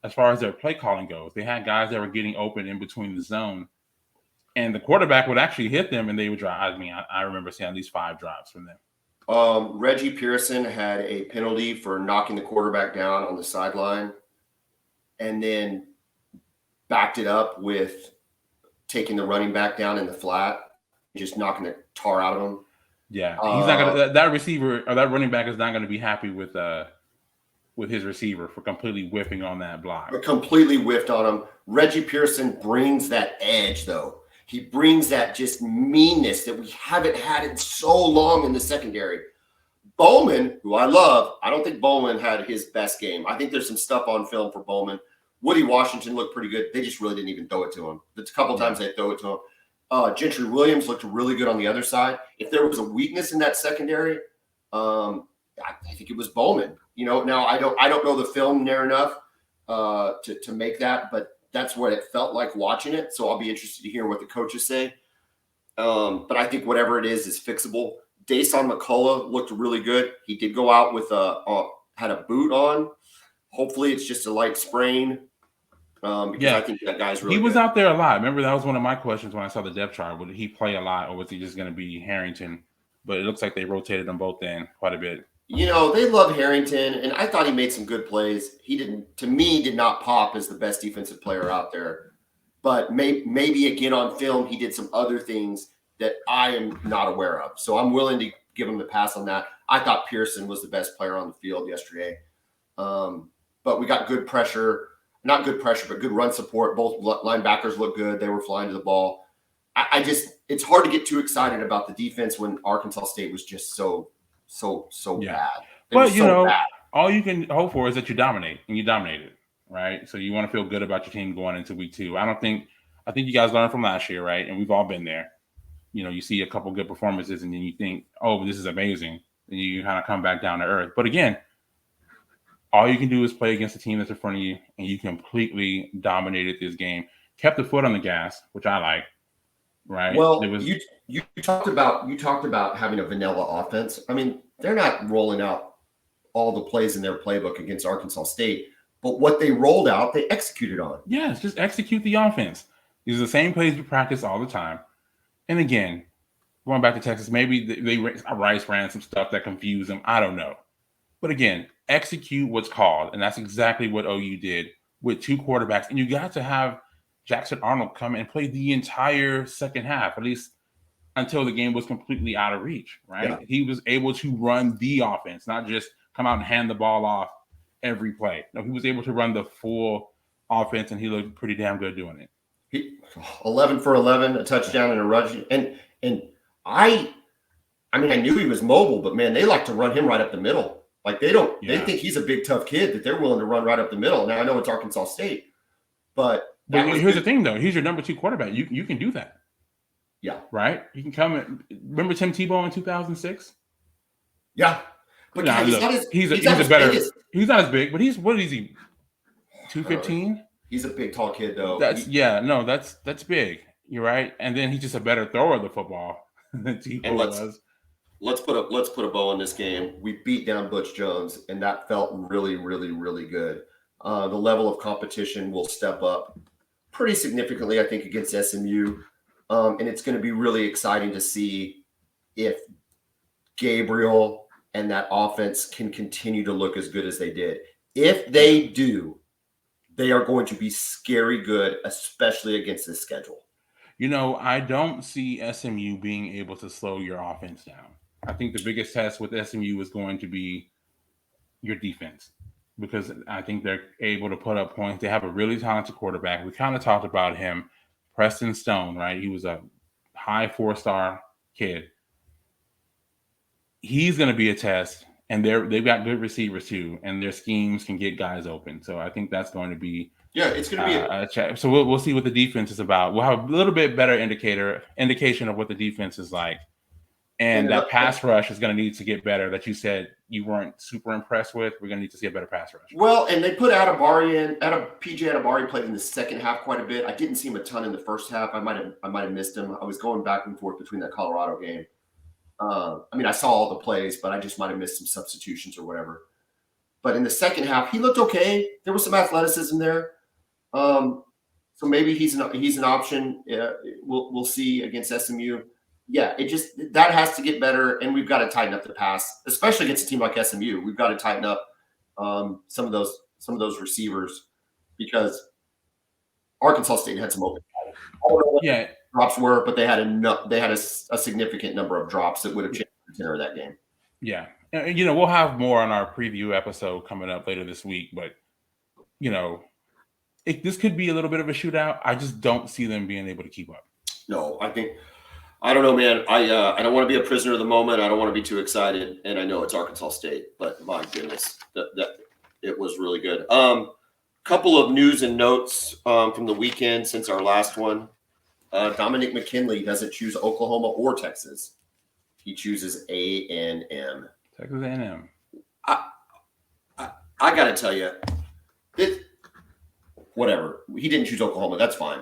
as far as their play calling goes. They had guys that were getting open in between the zone, and the quarterback would actually hit them, and they would drive. I mean, I remember seeing at least 5 drops from them. Reggie Pearson had a penalty for knocking the quarterback down on the sideline, and then backed it up with taking the running back down in the flat, just knocking the tar out of him. Yeah, he's not gonna. That receiver or that running back is not going to be happy with with his receiver for completely whiffing on that block. Completely whiffed on him. Reggie Pearson brings that edge, though. He brings that just meanness that we haven't had in so long in the secondary. Bowman, who I love, I don't think Bowman had his best game. I think there's some stuff on film for Bowman. Woody Washington looked pretty good. They just really didn't even throw it to him. It's a couple times they throw it to him. Gentry Williams looked really good on the other side. If there was a weakness in that secondary, I think it was Bowman. Now I don't know the film near enough to make that, but that's what it felt like watching it. So I'll be interested to hear what the coaches say. But I think whatever it is fixable. Dason McCullough looked really good. He did go out with had a boot on. Hopefully it's just a light sprain. Because I think that guy's really good. He was good. out there a lot. Remember, that was one of my questions when I saw the depth chart. Would he play a lot, or was he just going to be Harrington? But it looks like they rotated them both in quite a bit. They love Harrington, and I thought he made some good plays. He did not pop as the best defensive player out there. But maybe again on film, he did some other things that I am not aware of. So I'm willing to give him the pass on that. I thought Pearson was the best player on the field yesterday. But we got good pressure. Not good pressure, but good run support. Both linebackers look good. They were flying to the ball. It's hard to get too excited about the defense when Arkansas State was just so bad. But bad. All you can hope for is that you dominate, and you dominated, right? So you want to feel good about your team going into week 2. I think you guys learned from last year, right? And we've all been there. You see a couple good performances, and then you think, oh, this is amazing. And you kind of come back down to earth. But again, all you can do is play against the team that's in front of you, and you completely dominated this game. Kept the foot on the gas, which I like. Right. Well, you talked about having a vanilla offense. I mean, they're not rolling out all the plays in their playbook against Arkansas State, but what they rolled out, they executed on. Yes, just execute the offense. These are the same plays we practice all the time. And again, going back to Texas, maybe Rice ran some stuff that confused them. I don't know. But again, execute what's called, and that's exactly what OU did with 2 quarterbacks. And you got to have Jackson Arnold come and play the entire second half, at least until the game was completely out of reach, right? Yeah. He was able to run the offense, not just come out and hand the ball off every play. No, he was able to run the full offense, and he looked pretty damn good doing it. 11 for 11, a touchdown and a rush. And I knew he was mobile, but man, they like to run him right up the middle. Like they think he's a big, tough kid that they're willing to run right up the middle. Now I know it's Arkansas State, but here's the thing, though. He's your number 2 quarterback. You can do that. Yeah. Right? You can come and remember Tim Tebow in 2006? Yeah. But he's not as big, but what is he? 215? He's a big, tall kid, though. That's big. You're right. And then he's just a better thrower of the football than Tebow was. Let's put a bow on this game. We beat down Butch Jones, and that felt really, really, really good. The level of competition will step up pretty significantly, I think, against SMU. And it's going to be really exciting to see if Gabriel and that offense can continue to look as good as they did. If they do, they are going to be scary good, especially against this schedule. I don't see SMU being able to slow your offense down. I think the biggest test with SMU is going to be your defense, because I think they're able to put up points. They have a really talented quarterback. We kind of talked about him, Preston Stone, right? He was a high 4-star kid. He's going to be a test, and they've got good receivers too, and their schemes can get guys open. So I think that's going to be it's going to be a check. So we'll see what the defense is about. We'll have a little bit better indication of what the defense is like. And that pass rush is going to need to get better, that you said you weren't super impressed with. We're going to need to see a better pass rush. Well, and they put Adibari in. PJ Adibari played in the second half quite a bit. I didn't see him a ton in the first half. I might have missed him. I was going back and forth between that Colorado game. I saw all the plays, but I just might have missed some substitutions or whatever. But in the second half, he looked okay. There was some athleticism there. So maybe he's an option. We'll see against SMU. Yeah, that has to get better, and we've got to tighten up the pass, especially against a team like SMU. We've got to tighten up some of those receivers, because Arkansas State had some open. I don't know what drops were, but they had a significant number of drops that would have changed the tenor of that game. Yeah, And, we'll have more on our preview episode coming up later this week. But you know, this could be a little bit of a shootout. I just don't see them being able to keep up. No, I don't know, man. I don't want to be a prisoner of the moment. I don't want to be too excited, and I know it's Arkansas State, but my goodness, that it was really good. Couple of news and notes from the weekend since our last one. Dominic McKinley doesn't choose Oklahoma or Texas. He chooses A&M. Texas A&M. I got to tell you, whatever. He didn't choose Oklahoma. That's fine.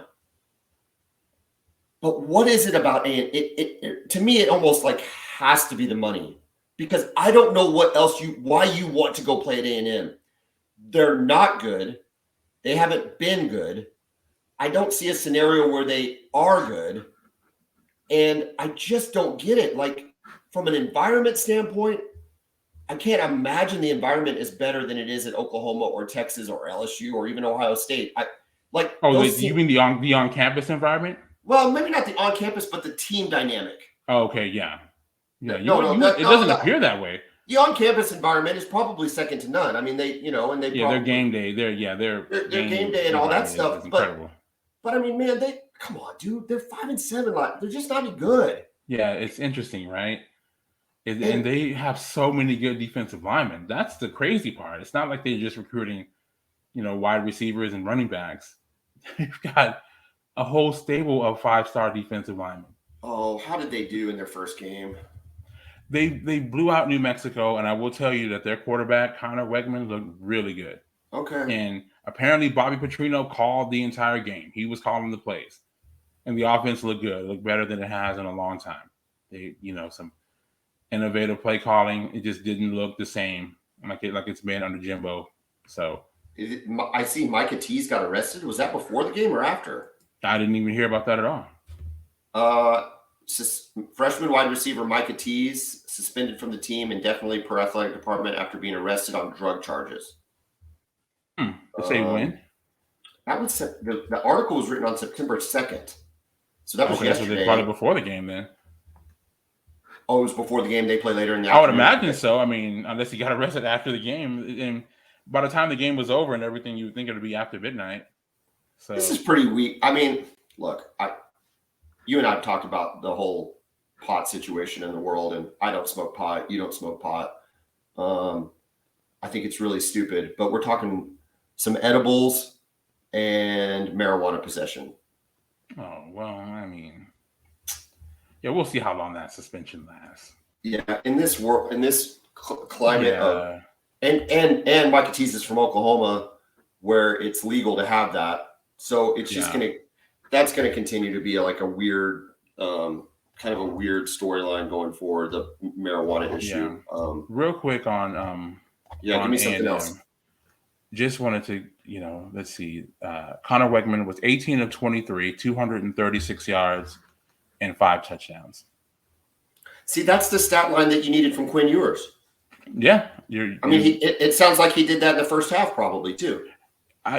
But what is it about it? To me, it almost like has to be the money, because I don't know why you want to go play at A&M. They're not good. They haven't been good. I don't see a scenario where they are good. And I just don't get it. Like, from an environment standpoint, I can't imagine the environment is better than it is at Oklahoma or Texas or LSU or even Ohio State. You mean the on-campus environment? Well, maybe not the on-campus, but the team dynamic. Oh, okay, yeah. It doesn't appear that way. The on-campus environment is probably second to none. I mean, their game day, their game day and all that stuff. Is incredible. But I mean, man, come on, dude. They're 5-7. Like, they're just not any good. Yeah, it's interesting, right? And they have so many good defensive linemen. That's the crazy part. It's not like they're just recruiting, wide receivers and running backs. They've got a whole stable of 5-star defensive linemen. Oh, how did they do in their first game? They blew out New Mexico, and I will tell you that their quarterback, Connor Wegman, looked really good. Okay. And apparently Bobby Petrino called the entire game. He was calling the plays. And the offense looked good. It looked better than it has in a long time. They, some innovative play calling. It just didn't look the same like it's been under Jimbo. So I see Micah Tease got arrested. Was that before the game or after? I didn't even hear about that at all. Freshman wide receiver Micah Tease suspended from the team indefinitely per athletic department after being arrested on drug charges. Say when? That was the article was written on September 2nd. So that was yesterday. So they probably before the game then. Oh, it was before the game. They play later in the afternoon. I would imagine so. I mean, unless he got arrested after the game. And by the time the game was over and everything, you would think it would be after midnight. So this is pretty weak. I mean, look, you and I have talked about the whole pot situation in the world, and I don't smoke pot. You don't smoke pot. I think it's really stupid, but we're talking some edibles and marijuana possession. Oh, well, I mean, yeah, we'll see how long that suspension lasts. Yeah, in this world, in this climate of, and Micah Tease is from Oklahoma, where it's legal to have that. So it's just that's going to continue to be like a weird, kind of a weird storyline going forward, the marijuana issue. Yeah. Real quick on, give me something else. Just wanted to, let's see. Connor Wegman was 18 of 23, 236 yards, and 5 touchdowns. See, that's the stat line that you needed from Quinn Ewers. Yeah. It sounds like he did that in the first half probably too.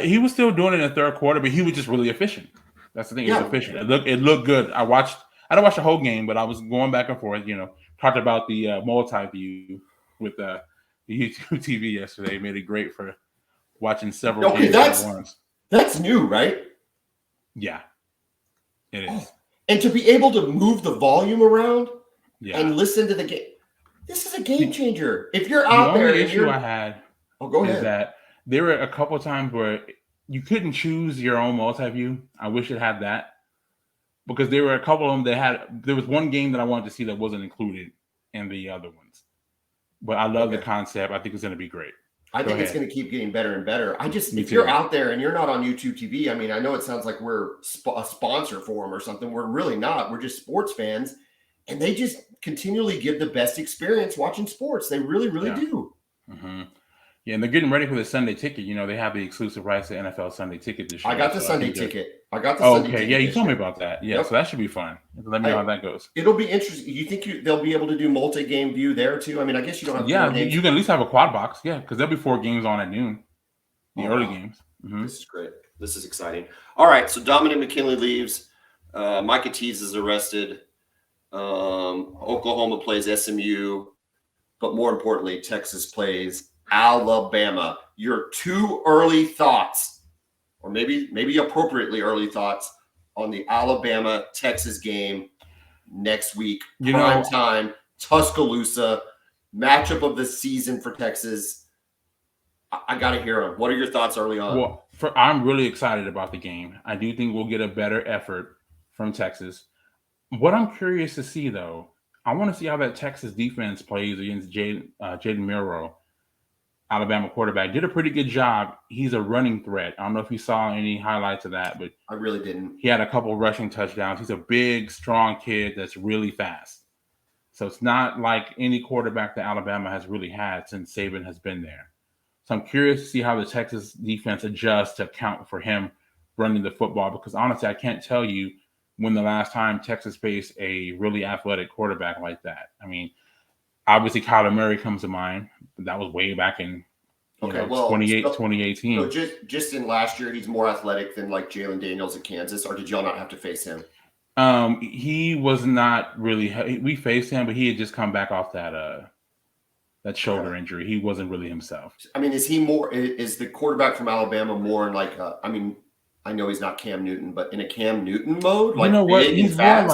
He was still doing it in the third quarter, but he was just really efficient. That's the thing. He was efficient. It looked good. I didn't watch the whole game, but I was going back and forth, talked about the multi-view with the YouTube TV yesterday. Made it great for watching several games at once. That's new, right? Yeah, it is. And to be able to move the volume around and listen to the game, this is a game changer. If you're out there, the issue I had go ahead. Is that there were a couple of times where you couldn't choose your own multi-view. I wish it had that, because there were a couple of them there was one game that I wanted to see that wasn't included in the other ones. But I love the concept. I think it's going to be great. I think it's going to keep getting better and better. If you're out there and you're not on YouTube TV, I mean, I know it sounds like we're a sponsor for them or something. We're really not. We're just sports fans, and they just continually give the best experience watching sports. They really, really do. Mm-hmm. Yeah, and they're getting ready for the Sunday ticket. They have the exclusive rights to NFL Sunday ticket this year. I got the Sunday ticket. Sunday ticket. Yeah, you told me about that. Yeah, so that should be fun. Let me know how that goes. It'll be interesting. You think they'll be able to do multi-game view there too? I mean, I guess you don't have. Yeah, you can at least have a quad box. Yeah, because there'll be 4 games on at noon. The early games. Mm-hmm. This is great. This is exciting. All right, so Dominic McKinley leaves. Micah Tease is arrested. Oklahoma plays SMU. but more importantly, Texas plays Alabama. Your 2 early thoughts, or maybe appropriately early thoughts on the Alabama-Texas game next week. Prime time, Tuscaloosa, matchup of the season for Texas. I got to hear them. What are your thoughts early on? Well, I'm really excited about the game. I do think we'll get a better effort from Texas. What I'm curious to see, though, I want to see how that Texas defense plays against Jaden Milroe, Alabama quarterback. Did a pretty good job. He's a running threat. I don't know if you saw any highlights of that, but I really didn't. He had a couple rushing touchdowns. He's a big, strong kid that's really fast. So it's not like any quarterback that Alabama has really had since Saban has been there. So I'm curious to see how the Texas defense adjusts to account for him running the football, because honestly, I can't tell you when the last time Texas faced a really athletic quarterback like that. I mean, obviously Kyler Murray comes to mind, but that was way back in 2018. So just in last year, he's more athletic than like Jalen Daniels at Kansas, or did y'all not have to face him? He was not really. We faced him, but he had just come back off that shoulder injury. He wasn't really himself. I mean, is the quarterback from Alabama more in like I mean, I know he's not Cam Newton, but in a Cam Newton mode? Like, you know what? He's more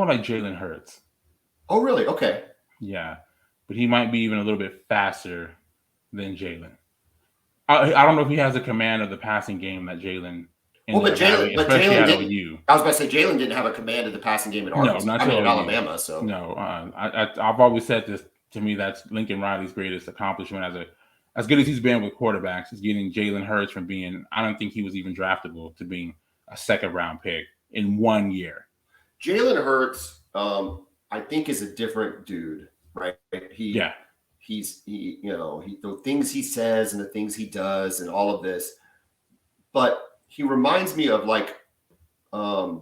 like Jalen Hurts. Oh, really? Okay. Yeah, but he might be even a little bit faster than Jalen. I don't know if he has a command of the passing game that Jalen. But Jalen didn't. I was about to say Jalen didn't have a command of the passing game at Arkansas. No, not in Alabama. So no, I've always said this. To me, that's Lincoln Riley's greatest accomplishment as good as he's been with quarterbacks, is getting Jalen Hurts from being. I don't think he was even draftable to being a second-round pick in 1 year. Jalen Hurts, I think, is a different dude, right? The things he says and the things he does and all of this, but he reminds me of like a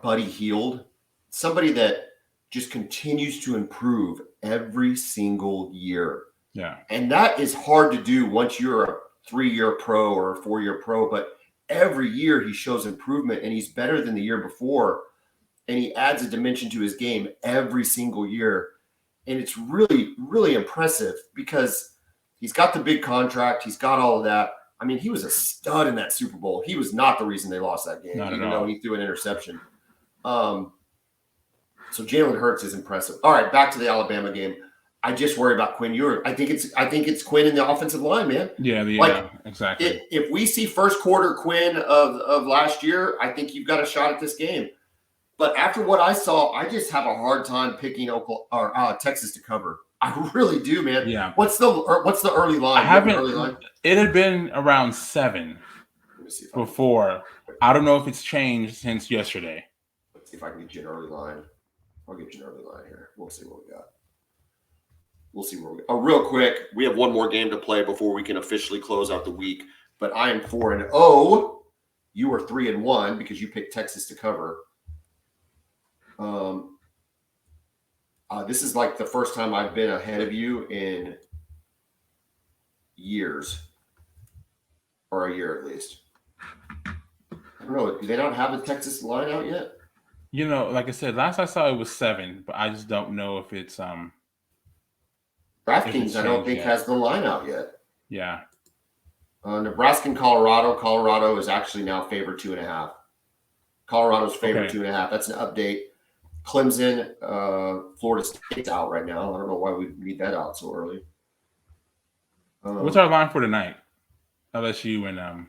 Buddy Hield, somebody that just continues to improve every single year. Yeah. And that is hard to do once you're a 3-year pro or a 4-year pro, but every year he shows improvement and he's better than the year before. And he adds a dimension to his game every single year. And it's really, really impressive because he's got the big contract. He's got all of that. I mean, he was a stud in that Super Bowl. He was not the reason they lost that game, even though he threw an interception. So Jalen Hurts is impressive. All right, back to the Alabama game. I just worry about Quinn Ewers. I think it's Quinn in the offensive line, man. Yeah, exactly. If we see first quarter Quinn of last year, I think you've got a shot at this game. But after what I saw, I just have a hard time picking Texas to cover. I really do, man. Yeah. What's the early line? It had been around 7 before. I don't know if it's changed since yesterday. Let's see if I can get you an early line. I'll get you an early line here. We'll see what we got. Real quick, we have one more game to play before we can officially close out the week. But I am 4-0. You are 3-1 because you picked Texas to cover. This is like the first time I've been ahead of you in years, or a year at least. I don't know. Do they not have the Texas line out yet? You know, like I said, last I saw it was 7, but I just don't know if it's DraftKings, I don't think has the line out yet. Yeah. Nebraska and Colorado. Colorado is actually now favored 2.5. Colorado's favored 2.5. That's an update. Clemson, Florida State's out right now. I don't know why we read that out so early. What's our line for tonight? LSU and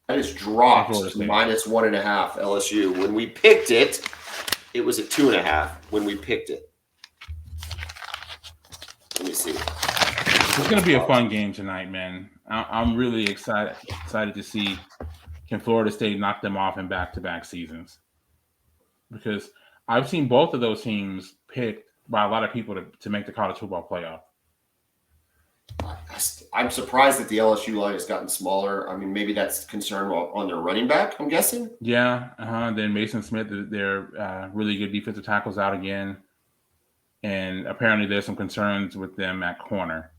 that is dropped -1.5 LSU. When we picked it, it was at 2.5 when we picked it. Let me see. It's going to be a fun game tonight, man. I'm really excited to see, can Florida State knock them off in back-to-back seasons? Because I've seen both of those teams picked by a lot of people to make the college football playoff. I'm surprised that the LSU line has gotten smaller. I mean, maybe that's concern on their running back, I'm guessing. Yeah. Then Mason Smith, their really good defensive tackles out again. And apparently there's some concerns with them at corner.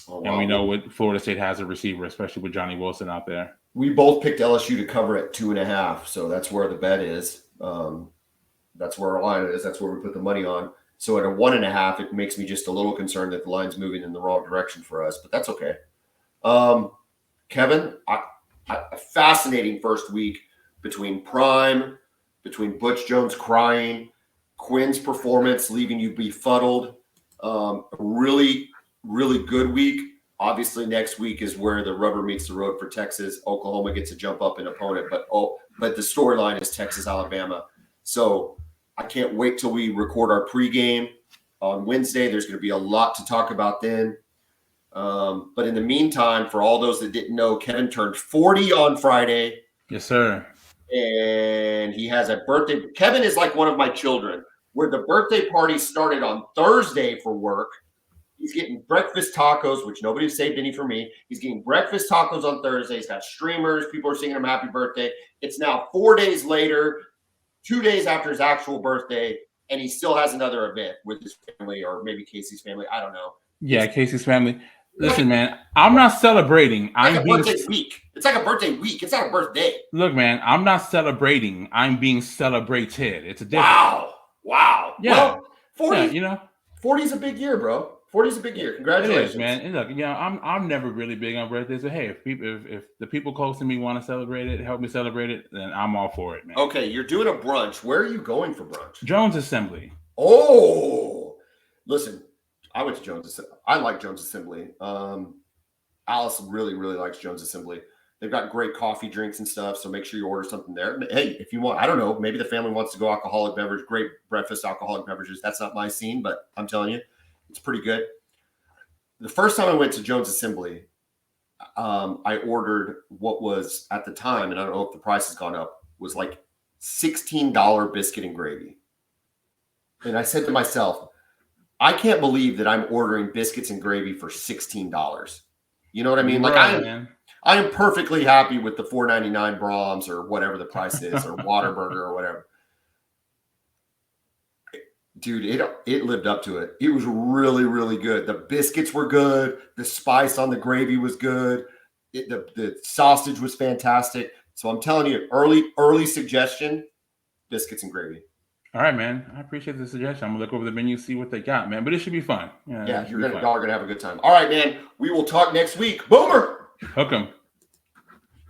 Oh, wow. And we know what Florida State has a receiver, especially with Johnny Wilson out there. We both picked LSU to cover at 2.5, so that's where the bet is. That's where our line is. That's where we put the money on. So at a 1.5, it makes me just a little concerned that the line's moving in the wrong direction for us, but that's okay. Kevin, a fascinating first week between Prime, between Butch Jones crying, Quinn's performance leaving you befuddled. Really, really good week. Obviously, next week is where the rubber meets the road for Texas. Oklahoma gets a jump up in opponent, but the storyline is Texas, Alabama. So I can't wait till we record our pregame on Wednesday. There's going to be a lot to talk about then. But in the meantime, for all those that didn't know, Kevin turned 40 on Friday. Yes, sir. And he has a birthday. Kevin is like one of my children, where the birthday party started on Thursday for work. He's getting breakfast tacos, which nobody saved any for me. He's getting breakfast tacos on Thursday. He's got streamers. People are singing him happy birthday. It's now 4 days later, 2 days after his actual birthday, and he still has another event with his family, or maybe Casey's family. I don't know. Yeah, Casey's family. Listen, man, I'm not celebrating. It's like a birthday week. It's like a birthday week. It's not a birthday. Look, man, I'm not celebrating. I'm being celebrated. It's a difference. Wow. Yeah. Well, 40, yeah, you know, 40 is a big year, bro. 40 is a big year. Congratulations, it is, man. And look, I'm never really big on birthdays, but hey, if the people close to me want to celebrate it, help me celebrate it, then I'm all for it, man. Okay, you're doing a brunch. Where are you going for brunch? Jones Assembly. Oh, listen, I went to Jones Assembly. I like Jones Assembly. Alice really, really likes Jones Assembly. They've got great coffee, drinks, and stuff. So make sure you order something there. Hey, if you want, I don't know, maybe the family wants to go alcoholic beverage, great breakfast alcoholic beverages. That's not my scene, but I'm telling you, it's pretty good. The first time I went to Jones Assembly, I ordered what was at the time, and I don't know if the price has gone up, was like $16 biscuit and gravy. And I said to myself, I can't believe that I'm ordering biscuits and gravy for $16. You know what I mean? Like I am perfectly happy with the $4.99 Brahms or whatever the price is, or Whataburger or whatever. Dude, it lived up to it. It was really, really good. The biscuits were good. The spice on the gravy was good. The sausage was fantastic. So I'm telling you, early suggestion, biscuits and gravy. All right, man. I appreciate the suggestion. I'm gonna look over the menu, see what they got, man. But it should be fun. Yeah, y'all are gonna have a good time. All right, man. We will talk next week. Boomer. Hook 'em.